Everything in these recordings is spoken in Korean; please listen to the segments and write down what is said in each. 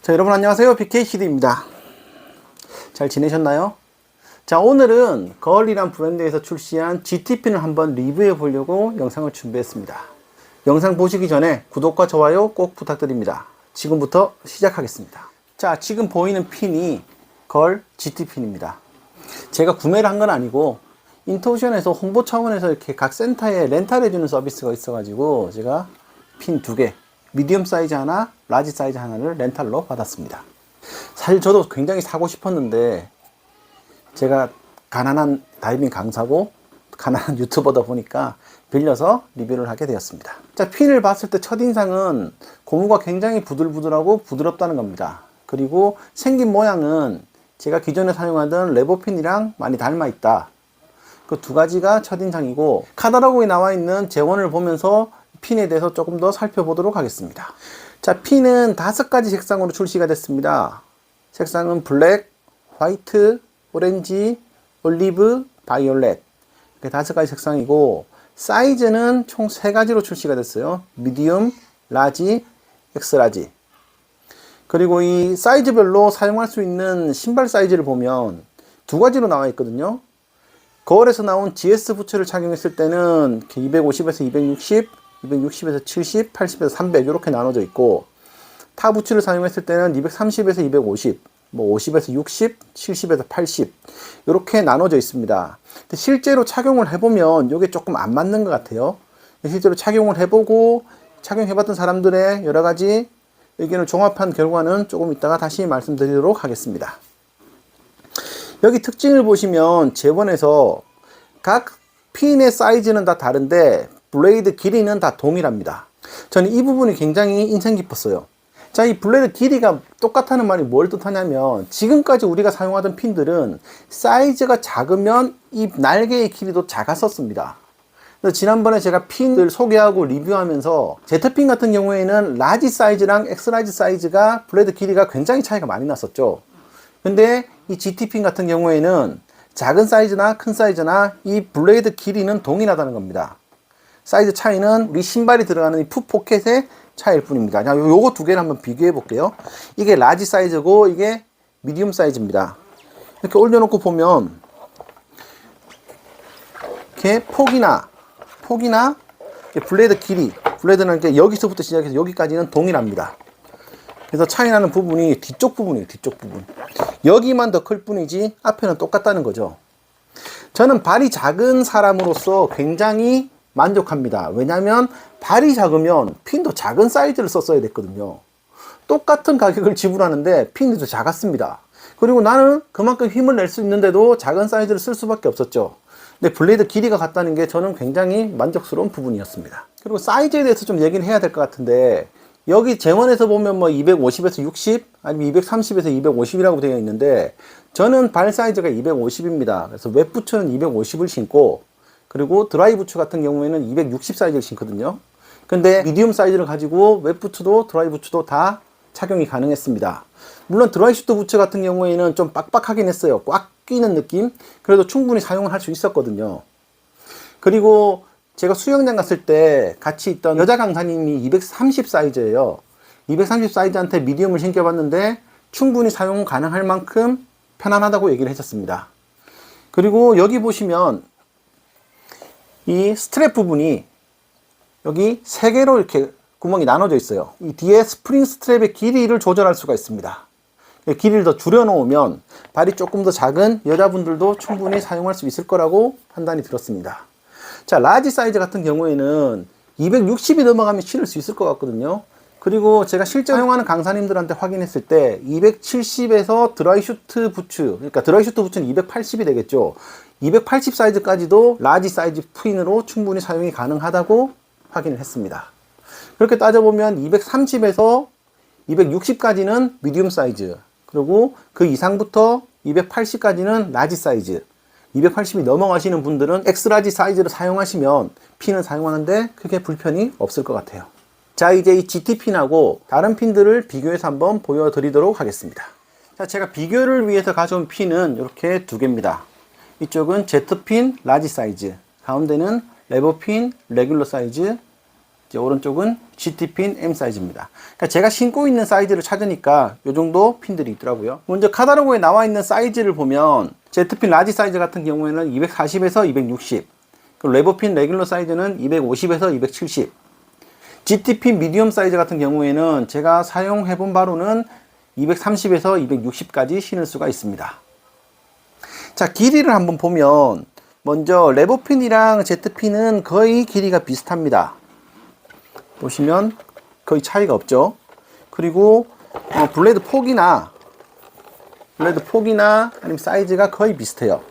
자, 여러분 안녕하세요. BKCD입니다. 잘 지내셨나요? 자, 오늘은 거울이란 브랜드에서 출시한 GT핀을 한번 리뷰해 보려고 영상을 준비했습니다. 영상 보시기 전에 구독과 좋아요 꼭 부탁드립니다. 지금부터 시작하겠습니다. 자, 지금 보이는 핀이 거울 GT핀입니다. 제가 구매를 한 건 아니고 인터오션에서 홍보 차원에서 이렇게 각 센터에 렌탈해 주는 서비스가 있어가지고 제가 핀 2개, 미디엄 사이즈 하나, 라지 사이즈 하나를 렌탈로 받았습니다. 사실 저도 굉장히 사고 싶었는데 제가 가난한 다이빙 강사고 가난한 유튜버다 보니까 빌려서 리뷰를 하게 되었습니다. 자, 핀을 봤을 때 첫인상은 고무가 굉장히 부들부들하고 부드럽다는 겁니다. 그리고 생긴 모양은 제가 기존에 사용하던 레버핀이랑 많이 닮아 있다. 그 두 가지가 첫인상이고, 카탈로그에 나와 있는 재원을 보면서 핀에 대해서 조금 더 살펴보도록 하겠습니다. 자, 핀은 5가지 색상으로 출시가 됐습니다. 색상은 블랙, 화이트, 오렌지, 올리브, 바이올렛, 이렇게 5가지 색상이고, 사이즈는 총 3가지로 출시가 됐어요. 미디움, 라지, 엑스라지. 그리고 이 사이즈별로 사용할 수 있는 신발 사이즈를 보면 2가지로 나와 있거든요. 거울에서 나온 GS 부츠를 착용했을 때는 250에서 260, 260에서 70, 80에서 300 이렇게 나눠져 있고, 타 부츠를 사용했을 때는 230에서 250, 50에서 60, 70에서 80 이렇게 나눠져 있습니다. 근데 실제로 착용을 해보면 이게 조금 안 맞는 것 같아요. 실제로 착용을 해보고 착용해봤던 사람들의 여러 가지 의견을 종합한 결과는 조금 이따가 다시 말씀드리도록 하겠습니다. 여기 특징을 보시면 재원에서 각 핀의 사이즈는 다 다른데 블레이드 길이는 다 동일합니다. 저는 이 부분이 굉장히 인상 깊었어요. 자, 이 블레이드 길이가 똑같다는 말이 뭘 뜻하냐면, 지금까지 우리가 사용하던 핀들은 사이즈가 작으면 이 날개의 길이도 작았었습니다. 그래서 지난번에 제가 핀을 소개하고 리뷰하면서 제트핀 같은 경우에는 라지 사이즈랑 엑스라지 사이즈가 블레이드 길이가 굉장히 차이가 많이 났었죠. 근데 이 GT핀 같은 경우에는 작은 사이즈나 큰 사이즈나 이 블레이드 길이는 동일하다는 겁니다. 사이즈 차이는 우리 신발이 들어가는 이 풋 포켓의 차이일 뿐입니다. 자, 요거 2개를 한번 비교해 볼게요. 이게 라지 사이즈고 이게 미디움 사이즈입니다. 이렇게 올려놓고 보면 이렇게 폭이나 블레이드 길이, 블레이드는 이렇게 여기서부터 시작해서 여기까지는 동일합니다. 그래서 차이 나는 부분이 뒤쪽 부분이에요. 뒤쪽 부분. 여기만 더 클 뿐이지 앞에는 똑같다는 거죠. 저는 발이 작은 사람으로서 굉장히 만족합니다. 왜냐하면 발이 작으면 핀도 작은 사이즈를 썼어야 됐거든요. 똑같은 가격을 지불하는데 핀이 더 작았습니다. 그리고 나는 그만큼 힘을 낼 수 있는데도 작은 사이즈를 쓸 수밖에 없었죠. 근데 블레이드 길이가 같다는 게 저는 굉장히 만족스러운 부분이었습니다. 그리고 사이즈에 대해서 좀 얘기를 해야 될 것 같은데, 여기 재원에서 보면 250에서 60 아니면 230에서 250이라고 되어 있는데, 저는 발 사이즈가 250입니다. 그래서 웹 부츠는 250을 신고, 그리고 드라이 부츠 같은 경우에는 260 사이즈를 신거든요. 근데 미디움 사이즈를 가지고 웹 부츠도 드라이 부츠도 다 착용이 가능했습니다. 물론 드라이 슈트 부츠 같은 경우에는 좀 빡빡하긴 했어요. 꽉 끼는 느낌? 그래도 충분히 사용을 할 수 있었거든요. 그리고 제가 수영장 갔을 때 같이 있던 여자 강사님이 230 사이즈예요. 230 사이즈한테 미디움을 신겨봤는데 충분히 사용 가능할 만큼 편안하다고 얘기를 해줬습니다. 그리고 여기 보시면 이 스트랩 부분이 여기 3개로 이렇게 구멍이 나눠져 있어요. 이 뒤에 스프링 스트랩의 길이를 조절할 수가 있습니다. 길이를 더 줄여 놓으면 발이 조금 더 작은 여자분들도 충분히 사용할 수 있을 거라고 판단이 들었습니다. 자, 라지 사이즈 같은 경우에는 260이 넘어가면 신을 수 있을 것 같거든요. 그리고 제가 실제 사용하는 강사님들한테 확인했을 때 270에서 드라이 슈트 부츠, 그러니까 드라이 슈트 부츠는 280이 되겠죠. 280 사이즈까지도 라지 사이즈 핀으로 충분히 사용이 가능하다고 확인을 했습니다. 그렇게 따져보면 230에서 260까지는 미디움 사이즈, 그리고 그 이상부터 280까지는 라지 사이즈, 280이 넘어가시는 분들은 엑스라지 사이즈를 사용하시면 핀을 사용하는데 크게 불편이 없을 것 같아요. 자, 이제 이 GT핀하고 다른 핀들을 비교해서 한번 보여드리도록 하겠습니다. 자, 제가 비교를 위해서 가져온 핀은 이렇게 2개입니다. 이쪽은 Z핀 라지 사이즈, 가운데는 레버핀 레귤러 사이즈, 이제 오른쪽은 GT핀 M 사이즈입니다. 그러니까 제가 신고 있는 사이즈를 찾으니까 이 정도 핀들이 있더라고요. 먼저 카탈로그에 나와 있는 사이즈를 보면 Z핀 라지 사이즈 같은 경우에는 240에서 260, 레버핀 레귤러 사이즈는 250에서 270, GT핀 미디엄 사이즈 같은 경우에는 제가 사용해 본 바로는 230에서 260까지 신을 수가 있습니다. 자, 길이를 한번 보면 먼저 레버핀이랑 Z핀은 거의 길이가 비슷합니다. 보시면 거의 차이가 없죠. 그리고 블레이드 폭이나 아니면 사이즈가 거의 비슷해요.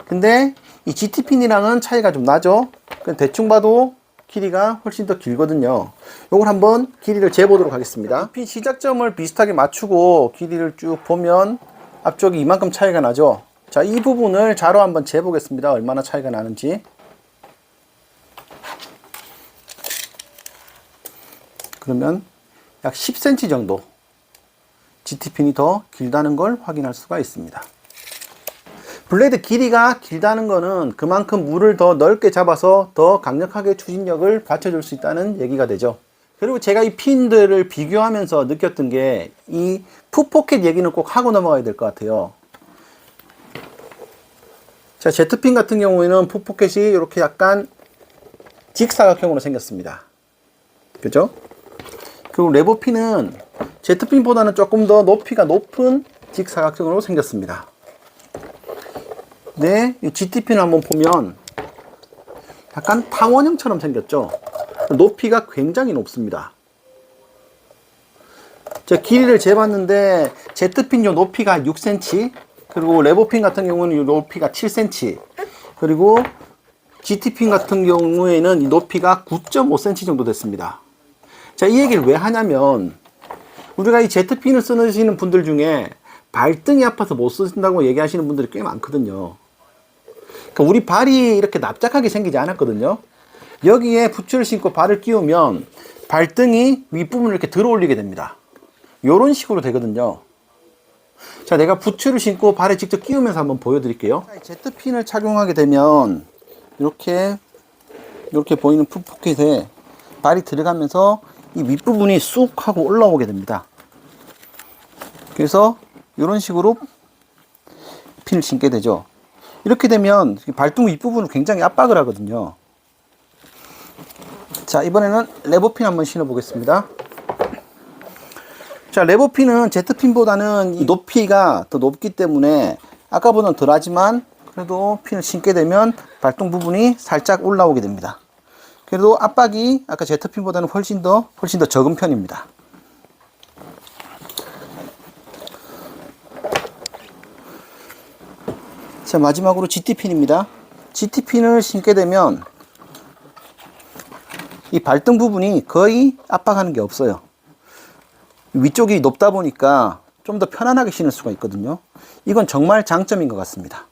근데 이 GT핀이랑은 차이가 좀 나죠. 대충 봐도 길이가 훨씬 더 길거든요. 요걸 한번 길이를 재보도록 하겠습니다. 핀 시작점을 비슷하게 맞추고 길이를 쭉 보면 앞쪽이 이만큼 차이가 나죠. 자, 이 부분을 자로 한번 재보겠습니다. 얼마나 차이가 나는지. 그러면 약 10cm 정도 GT핀이 더 길다는 걸 확인할 수가 있습니다. 블레이드 길이가 길다는 거는 그만큼 물을 더 넓게 잡아서 더 강력하게 추진력을 받쳐줄 수 있다는 얘기가 되죠. 그리고 제가 이 핀들을 비교하면서 느꼈던 게 이 풋포켓 얘기는 꼭 하고 넘어가야 될 것 같아요. 자, Z핀 같은 경우에는 풋포켓이 이렇게 약간 직사각형으로 생겼습니다. 그죠? 그리고 레버핀은 Z핀보다는 조금 더 높이가 높은 직사각형으로 생겼습니다. 네, 이 GT핀을 한번 보면 약간 탕원형처럼 생겼죠. 높이가 굉장히 높습니다. 제가 길이를 재봤는데 Z핀 요 높이가 6cm, 그리고 레버핀 같은 경우는 이 높이가 7cm, 그리고 GT핀 같은 경우에는 이 높이가 9.5cm 정도 됐습니다. 자, 이 얘기를 왜 하냐면 우리가 이 Z핀을 쓰시는 분들 중에 발등이 아파서 못 쓰신다고 얘기하시는 분들이 꽤 많거든요. 그러니까 우리 발이 이렇게 납작하게 생기지 않았거든요. 여기에 부츠를 신고 발을 끼우면 발등이 윗부분을 이렇게 들어 올리게 됩니다. 요런 식으로 되거든요. 자, 내가 부츠를 신고 발에 직접 끼우면서 한번 보여드릴게요. Z핀을 착용하게 되면 이렇게 보이는 풋포켓에 발이 들어가면서 이 윗부분이 쑥 하고 올라오게 됩니다. 그래서 이런 식으로 핀을 신게 되죠. 이렇게 되면 발등 윗부분을 굉장히 압박을 하거든요. 자, 이번에는 레버핀 한번 신어 보겠습니다. 자, 레버핀은 Z핀보다는 이 높이가 더 높기 때문에 아까보다는 덜 하지만 그래도 핀을 신게 되면 발등 부분이 살짝 올라오게 됩니다. 그래도 압박이 아까 Z핀보다는 훨씬 더 적은 편입니다. 자, 마지막으로 GT핀입니다. GT핀을 신게 되면 이 발등 부분이 거의 압박하는 게 없어요. 위쪽이 높다 보니까 좀 더 편안하게 신을 수가 있거든요. 이건 정말 장점인 것 같습니다.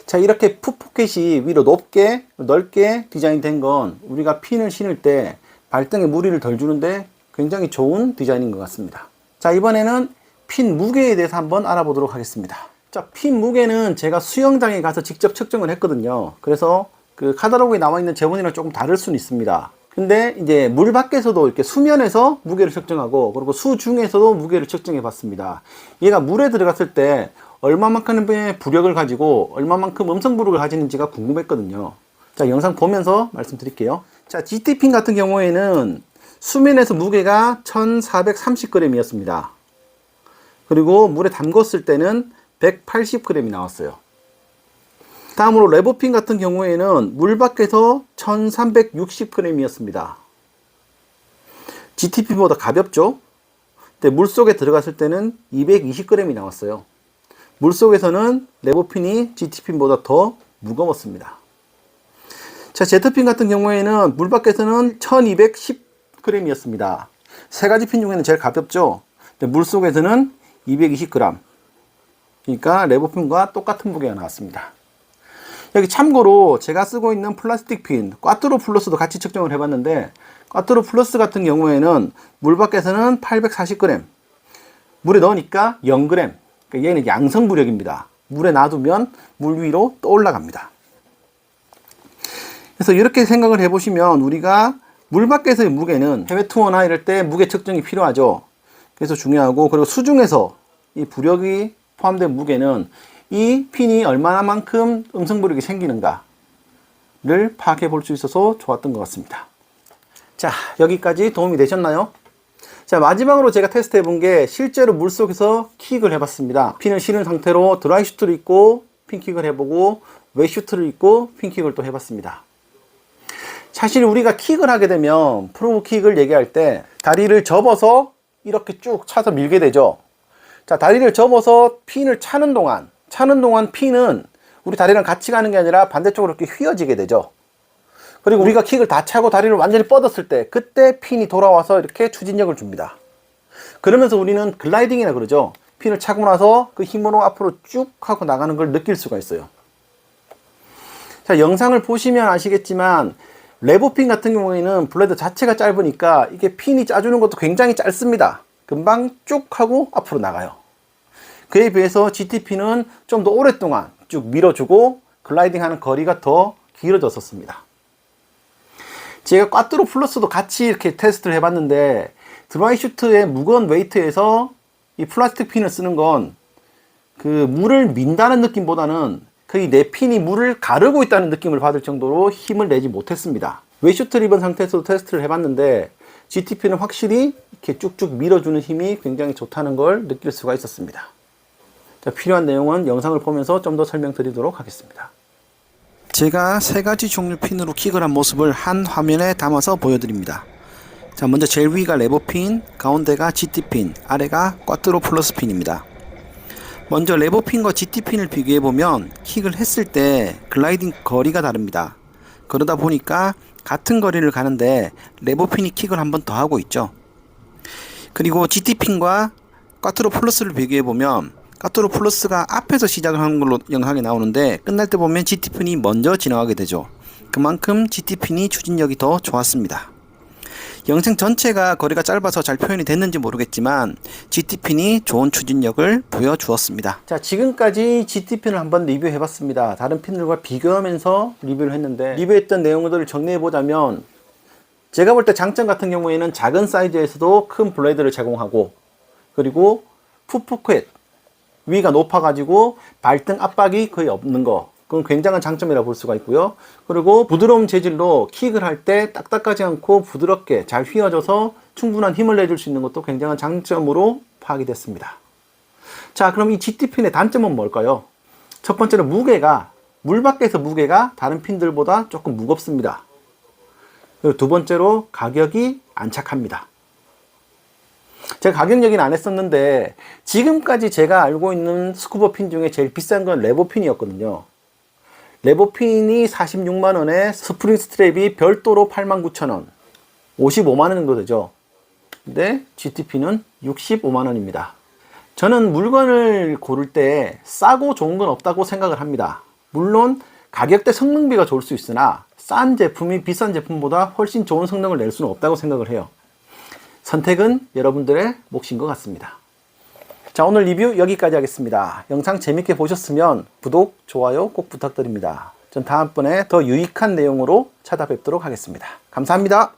자, 이렇게 풋포켓이 위로 높게 넓게 디자인된 건 우리가 핀을 신을 때 발등에 무리를 덜 주는데 굉장히 좋은 디자인인 것 같습니다. 자, 이번에는 핀 무게에 대해서 한번 알아보도록 하겠습니다. 자, 핀 무게는 제가 수영장에 가서 직접 측정을 했거든요. 그래서 그 카탈로그에 나와 있는 제본이랑 조금 다를 수는 있습니다. 근데 이제 물 밖에서도 이렇게 수면에서 무게를 측정하고 그리고 수중에서도 무게를 측정해 봤습니다. 얘가 물에 들어갔을 때 얼마만큼의 부력을 가지고 얼마만큼 음성 부력을 가지는지가 궁금했거든요. 자, 영상 보면서 말씀드릴게요. 자, GT핀 같은 경우에는 수면에서 무게가 1430g이었습니다. 그리고 물에 담궜을 때는 180g이 나왔어요. 다음으로 레버핀 같은 경우에는 물 밖에서 1360g이었습니다. GT핀보다 가볍죠? 근데 물속에 들어갔을 때는 220g이 나왔어요. 물속에서는 레버핀이 GT핀보다 더 무거웠습니다. 자, Z핀 같은 경우에는 물 밖에서는 1210g이었습니다. 세 가지 핀 중에는 제일 가볍죠? 근데 물속에서는 220g. 그러니까 레버핀과 똑같은 무게가 나왔습니다. 여기 참고로 제가 쓰고 있는 플라스틱 핀 꽈트로 플러스도 같이 측정을 해봤는데 꽈트로 플러스 같은 경우에는 물 밖에서는 840g, 물에 넣으니까 0g. 그러니까 얘는 양성부력입니다. 물에 놔두면 물 위로 또 올라갑니다. 그래서 이렇게 생각을 해보시면 우리가 물 밖에서의 무게는 해외 투어나 이럴 때 무게 측정이 필요하죠. 그래서 중요하고, 그리고 수중에서 이 부력이 포함된 무게는 이 핀이 얼마나만큼 음성 부력이 생기는가를 파악해 볼 수 있어서 좋았던 것 같습니다. 자, 여기까지 도움이 되셨나요? 자, 마지막으로 제가 테스트 해본 게 실제로 물속에서 킥을 해봤습니다. 핀을 실은 상태로 드라이 슈트를 입고 핀킥을 해보고 웨이 슈트를 입고 핀킥을 또 해봤습니다. 사실 우리가 킥을 하게 되면 프로브 킥을 얘기할 때 다리를 접어서 이렇게 쭉 차서 밀게 되죠. 자, 다리를 접어서 핀을 차는 동안 핀은 우리 다리랑 같이 가는 게 아니라 반대쪽으로 이렇게 휘어지게 되죠. 그리고 우리가 킥을 다 차고 다리를 완전히 뻗었을 때 그때 핀이 돌아와서 이렇게 추진력을 줍니다. 그러면서 우리는 글라이딩이라 그러죠. 핀을 차고 나서 그 힘으로 앞으로 쭉 하고 나가는 걸 느낄 수가 있어요. 자, 영상을 보시면 아시겠지만 레버핀 같은 경우에는 블레드 자체가 짧으니까 이게 핀이 짜주는 것도 굉장히 짧습니다. 금방 쭉 하고 앞으로 나가요. 그에 비해서 GTP는 좀 더 오랫동안 쭉 밀어주고 글라이딩 하는 거리가 더 길어졌었습니다. 제가 꽈트로 플러스도 같이 이렇게 테스트를 해봤는데 드라이 슈트의 무거운 웨이트에서 이 플라스틱 핀을 쓰는 건 그 물을 민다는 느낌보다는 거의 내 핀이 물을 가르고 있다는 느낌을 받을 정도로 힘을 내지 못했습니다. 웨이 슈트를 입은 상태에서도 테스트를 해봤는데 GTP는 확실히 이렇게 쭉쭉 밀어주는 힘이 굉장히 좋다는 걸 느낄 수가 있었습니다. 자, 필요한 내용은 영상을 보면서 좀 더 설명드리도록 하겠습니다. 제가 세 가지 종류 핀으로 킥을 한 모습을 한 화면에 담아서 보여드립니다. 자, 먼저 제일 위가 레버핀, 가운데가 GT핀, 아래가 꽈트로 플러스 핀입니다. 먼저 레버핀과 GT핀을 비교해보면 킥을 했을 때 글라이딩 거리가 다릅니다. 그러다 보니까 같은 거리를 가는데 레버핀이 킥을 한 번 더 하고 있죠. 그리고 GT핀과 꽈트로 플러스를 비교해보면 꽈트로 플러스가 앞에서 시작을 하는 걸로 영상이 나오는데 끝날 때 보면 GT핀이 먼저 지나가게 되죠. 그만큼 GT핀이 추진력이 더 좋았습니다. 영상 전체가 거리가 짧아서 잘 표현이 됐는지 모르겠지만 GT핀이 좋은 추진력을 보여주었습니다. 자, 지금까지 GT핀을 한번 리뷰해 봤습니다. 다른 핀들과 비교하면서 리뷰를 했는데 리뷰했던 내용들을 정리해 보자면 제가 볼 때 장점 같은 경우에는 작은 사이즈에서도 큰 블레이드를 제공하고, 그리고 풋포켓 위가 높아가지고 발등 압박이 거의 없는 거, 그건 굉장한 장점이라고 볼 수가 있고요. 그리고 부드러운 재질로 킥을 할 때 딱딱하지 않고 부드럽게 잘 휘어져서 충분한 힘을 내줄 수 있는 것도 굉장한 장점으로 파악이 됐습니다. 자, 그럼 이 GT핀의 단점은 뭘까요? 첫 번째는 무게가, 물 밖에서 무게가 다른 핀들보다 조금 무겁습니다. 그리고 두 번째로 가격이 안착합니다. 제가 가격 얘기는 안 했었는데 지금까지 제가 알고 있는 스쿠버 핀 중에 제일 비싼 건 레버핀이었거든요. 레버핀이 46만원에 스프링 스트랩이 별도로 89,000원, 55만원 정도 되죠. 근데 GTP는 65만원입니다. 저는 물건을 고를 때 싸고 좋은 건 없다고 생각을 합니다. 물론 가격대 성능비가 좋을 수 있으나 싼 제품이 비싼 제품보다 훨씬 좋은 성능을 낼 수는 없다고 생각을 해요. 선택은 여러분들의 몫인 것 같습니다. 자, 오늘 리뷰 여기까지 하겠습니다. 영상 재밌게 보셨으면 구독, 좋아요 꼭 부탁드립니다. 전 다음번에 더 유익한 내용으로 찾아뵙도록 하겠습니다. 감사합니다.